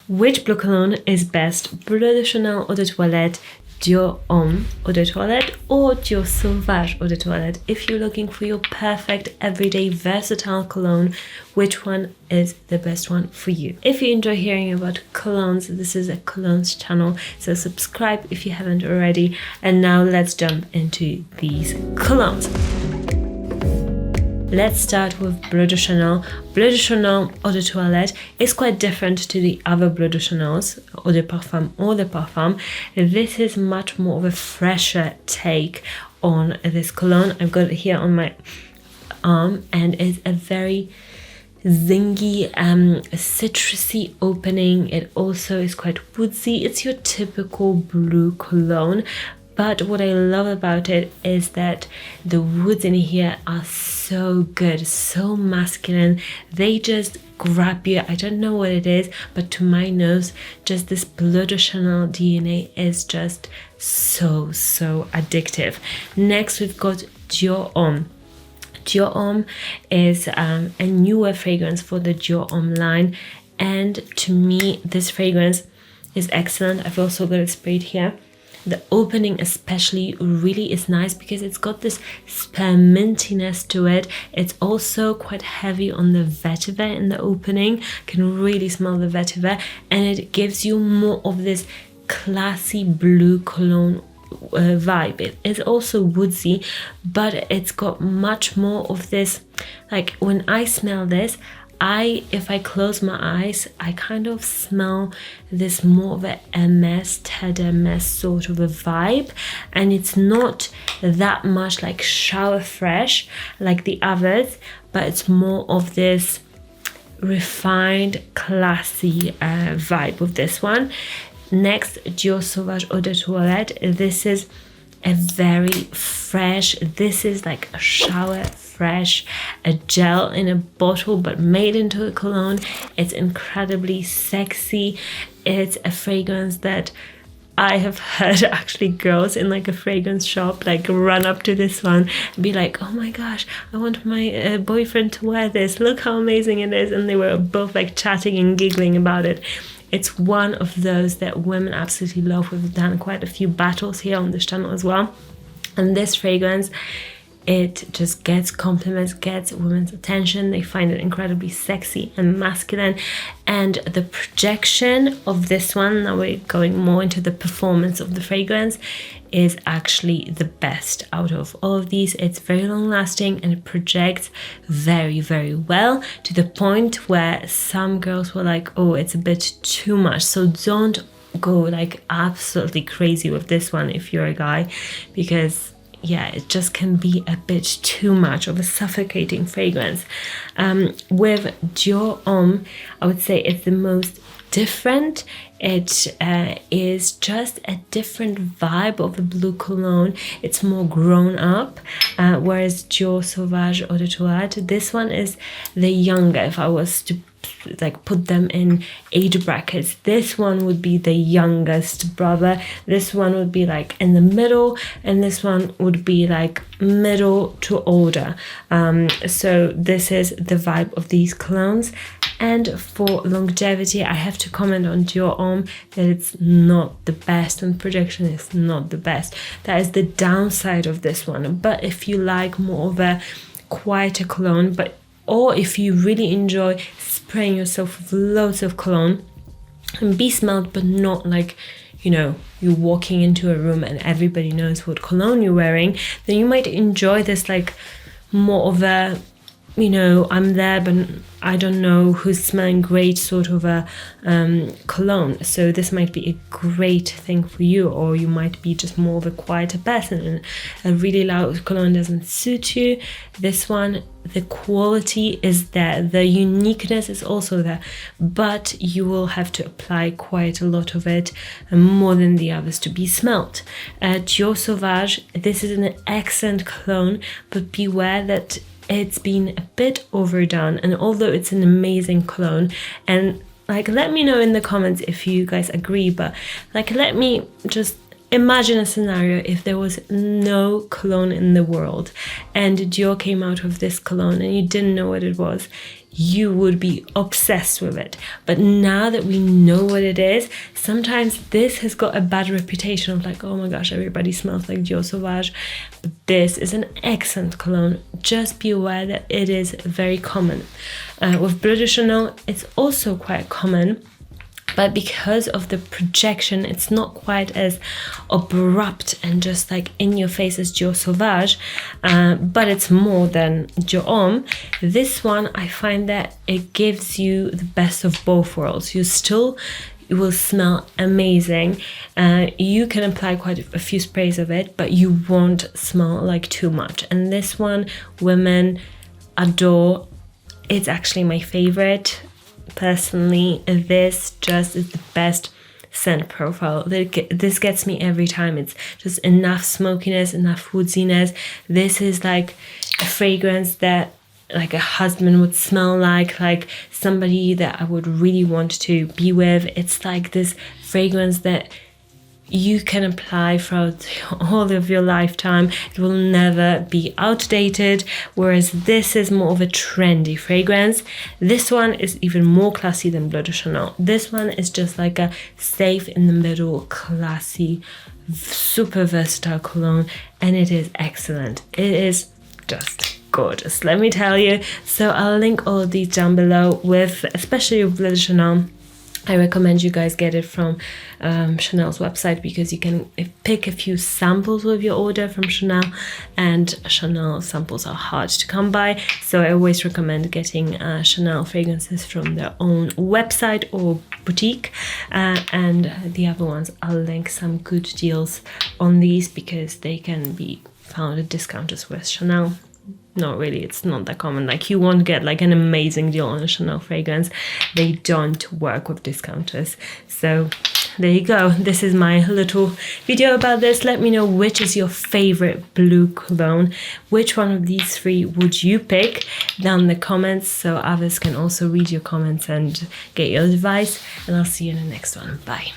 Which blue cologne is best? Bleu de Chanel Eau de Toilette, DIOR Homme Eau de Toilette, or DIOR Sauvage Eau de Toilette? If you're looking for your perfect, everyday, versatile cologne, which one is the best one for you? If you enjoy hearing about colognes, this is a colognes channel, so subscribe if you haven't already. And now let's jump into these colognes. Let's start with Bleu de Chanel. Bleu de Chanel Eau de Toilette is quite different to the other Bleu de Chanels, Eau de Parfum or de Parfum. This is much more of a fresher take on this cologne. I've got it here on my arm, and it's a very zingy, citrusy opening. It also is quite woodsy. It's your typical blue cologne. But what I love about it is that the woods in here are so good, so masculine. They just grab you. I don't know what it is, but to my nose, just this Bleu de Chanel DNA is just so addictive. Next, we've got DIOR Homme. DIOR Homme is a newer fragrance for the DIOR Homme line. And to me, this fragrance is excellent. I've also got it sprayed here. The opening especially really is nice because it's got this spearmintiness to it. It's also quite heavy on the vetiver in the opening. You can really smell the vetiver, and it gives you more of this classy blue cologne vibe. It is also woodsy, but it's got much more of this, like when I smell this, if I close my eyes, I kind of smell this more of a MS, Ted MS sort of a vibe, and it's not that much like shower fresh like the others, but it's more of this refined, classy vibe with this one. Next, DIOR Sauvage Eau de Toilette. This is a very fresh, this is like a shower fresh, a gel in a bottle but made into a cologne. It's incredibly sexy. It's a fragrance that I have heard actually girls in like a fragrance shop like run up to this one and be like, oh my gosh, I want my boyfriend to wear this, look how amazing it is. And they were both like chatting and giggling about it. It's one of those that women absolutely love. We've done quite a few battles here on this channel as well. And this fragrance, it just gets compliments, gets women's attention. They find it incredibly sexy and masculine. And the projection of this one, now we're going more into the performance of the fragrance, is actually the best out of all of these. It's very long lasting and it projects very well, to the point where some girls were like, oh, it's a bit too much. So don't go like absolutely crazy with this one if you're a guy, because yeah, it just can be a bit too much of a suffocating fragrance. With DIOR Homme, I would say it's the most different. It is just a different vibe of a blue cologne. It's more grown up, whereas DIOR Sauvage Eau de Toilette, this one is the younger. If I was to like put them in age brackets, this one would be the youngest brother, this one would be like in the middle, and this one would be like middle to older. So this is the vibe of these colognes. And for longevity, I have to comment on DIOR Homme that it's not the best, and projection is not the best. That is the downside of this one. But if you like more of a quieter cologne, or if you really enjoy spraying yourself with loads of cologne and be smelled, but not like, you know, you're walking into a room and everybody knows what cologne you're wearing, then you might enjoy this like more of a, you know, I'm there but I don't know who's smelling great sort of a cologne. So this might be a great thing for you, or you might be just more of a quieter person and a really loud cologne doesn't suit you. This one, the quality is there, the uniqueness is also there, but you will have to apply quite a lot of it, more than the others, to be smelt. DIOR Sauvage, this is an excellent cologne, but beware that it's been a bit overdone. And although it's an amazing cologne, and like let me know in the comments if you guys agree, but like let me just imagine a scenario if there was no cologne in the world and Dior came out with this cologne and you didn't know what it was. you would be obsessed with it. But now that we know what it is, sometimes this has got a bad reputation of like, oh my gosh, everybody smells like DIOR SAUVAGE. But this is an excellent cologne. Just be aware that it is very common. With Bleu de Chanel, it's also quite common, but because of the projection, it's not quite as abrupt and just like in your face as DIOR SAUVAGE, but it's more than DIOR Homme. This one, I find that it gives you the best of both worlds. You will smell amazing. You can apply quite a few sprays of it, but you won't smell like too much. And this one, women adore. It's actually my favorite. Personally, this just is the best scent profile. This gets me every time. It's just enough smokiness, enough woodiness. This is like a fragrance that like a husband would smell like somebody that I would really want to be with. It's like this fragrance that you can apply throughout all of your lifetime. It will never be outdated, whereas this is more of a trendy fragrance. This one is even more classy than Bleu de Chanel. This one is just like a safe in the middle, classy, super versatile cologne, and it is excellent. It is just gorgeous, let me tell you. So I'll link all of these down below, especially with Bleu de Chanel. I recommend you guys get it from Chanel's website, because you can pick a few samples with your order from Chanel, and Chanel samples are hard to come by. So I always recommend getting Chanel fragrances from their own website or boutique. And the other ones, I'll link some good deals on these, because they can be found at discounters with Chanel. Not really, it's not that common. Like, you won't get like an amazing deal on a Chanel fragrance. They don't work with discounters. So there you go. This is my little video about this. Let me know which is your favorite blue cologne. Which one of these three would you pick down in the comments, so others can also read your comments and get your advice. And I'll see you in the next one. Bye.